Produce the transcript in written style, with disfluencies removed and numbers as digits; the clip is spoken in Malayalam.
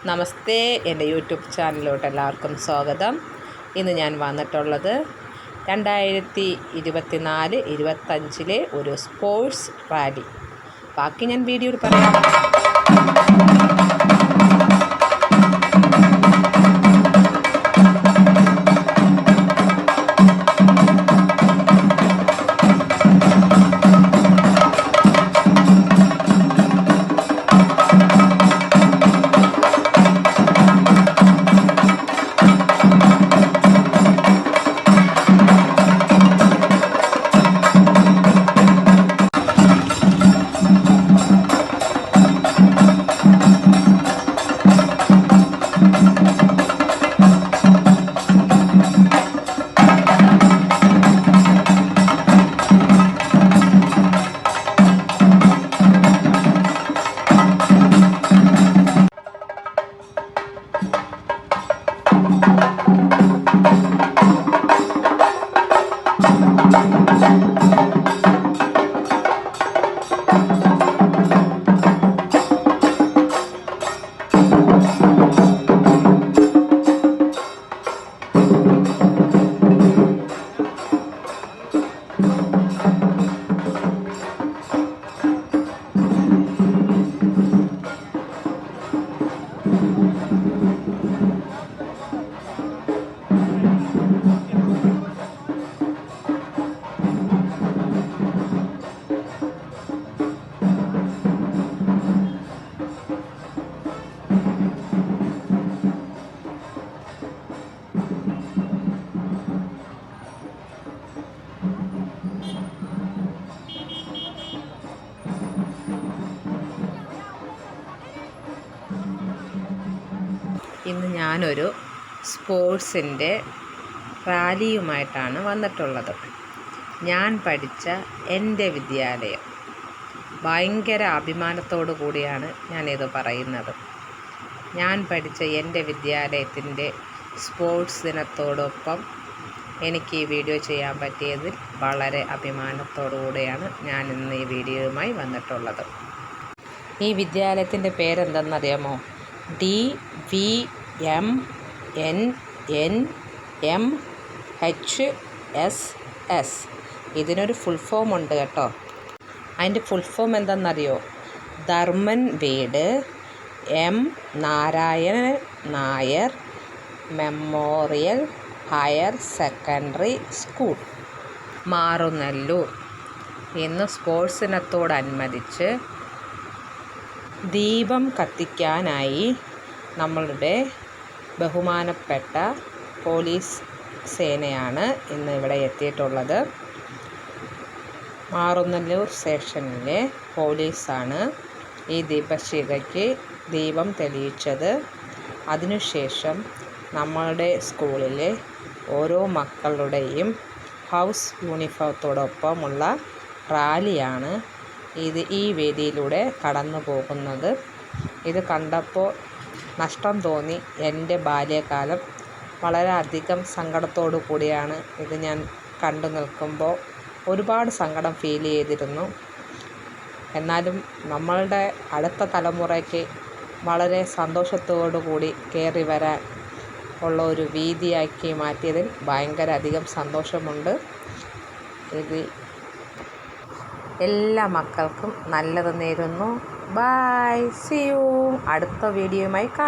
നമസ്തേ, എൻ്റെ യൂട്യൂബ് ചാനലിലോട്ട് എല്ലാവർക്കും സ്വാഗതം. ഇന്ന് ഞാൻ വന്നിട്ടുള്ളത് 2024-25 ഒരു സ്പോർട്സ് റാലി. ബാക്കി ഞാൻ വീഡിയോയിൽ പറയാം. ഇന്ന് ഞാനൊരു സ്പോർട്സിൻ്റെ റാലിയുമായിട്ടാണ് വന്നിട്ടുള്ളത്. ഞാൻ പഠിച്ച എൻ്റെ വിദ്യാലയം, ഭയങ്കര അഭിമാനത്തോടു കൂടിയാണ് ഞാനിത് പറയുന്നത്. ഞാൻ പഠിച്ച എൻ്റെ വിദ്യാലയത്തിൻ്റെ സ്പോർട്സ് ദിനത്തോടൊപ്പം എനിക്ക് ഈ വീഡിയോ ചെയ്യാൻ പറ്റിയതിൽ വളരെ അഭിമാനത്തോടു കൂടിയാണ് ഞാൻ ഇന്ന് ഈ വീഡിയോയുമായി വന്നിട്ടുള്ളത്. ഈ വിദ്യാലയത്തിൻ്റെ പേരെന്തെന്നറിയാമോ? DVMNNMHSS. ഇതിനൊരു ഫുൾ ഫോം ഉണ്ട് കേട്ടോ. അതിൻ്റെ ഫുൾ ഫോം എന്തെന്നറിയോ? Dharman Veedu M. Narayanan Nair memorial higher secondary school, Marunnallur. ഇന്ന് സ്പോർട്സ് ദിനത്തോടനുബന്ധിച്ച് ദീപം കത്തിക്കാനായി നമ്മളുടെ ബഹുമാനപ്പെട്ട പോലീസ് സേനയാണ് ഇന്ന് ഇവിടെ എത്തിയിട്ടുള്ളത്. മാറുന്നല്ലൂർ സ്റ്റേഷനിലെ പോലീസാണ് ഈ ദീപശിഖയ്ക്ക് ദീപം തെളിയിച്ചത്. അതിനുശേഷം നമ്മളുടെ സ്കൂളിലെ ഓരോ മക്കളുടെയും ഹൗസ് യൂണിഫോമത്തോടൊപ്പമുള്ള റാലിയാണ് ഈ വേദിയിലൂടെ കടന്നു പോകുന്നത്. ഇത് കണ്ടപ്പോൾ നഷ്ടം തോന്നി. എൻ്റെ ബാല്യകാലം വളരെയധികം സങ്കടത്തോടു കൂടിയാണ് ഇത് ഞാൻ കണ്ടു നിൽക്കുമ്പോൾ ഒരുപാട് സങ്കടം ഫീൽ ചെയ്തിരുന്നു. എന്നാലും നമ്മളുടെ അടുത്ത തലമുറയ്ക്ക് വളരെ സന്തോഷത്തോടു കൂടി കയറി വരാൻ ഉള്ള ഒരു വീതിയാക്കി മാറ്റിയതിൽ ഭയങ്കര അധികം സന്തോഷമുണ്ട്. ഇത് എല്ലാ മക്കൾക്കും നല്ലത് നേരുന്നു. Bye, see you. അടുത്ത വീഡിയോയുമായി കാണാം.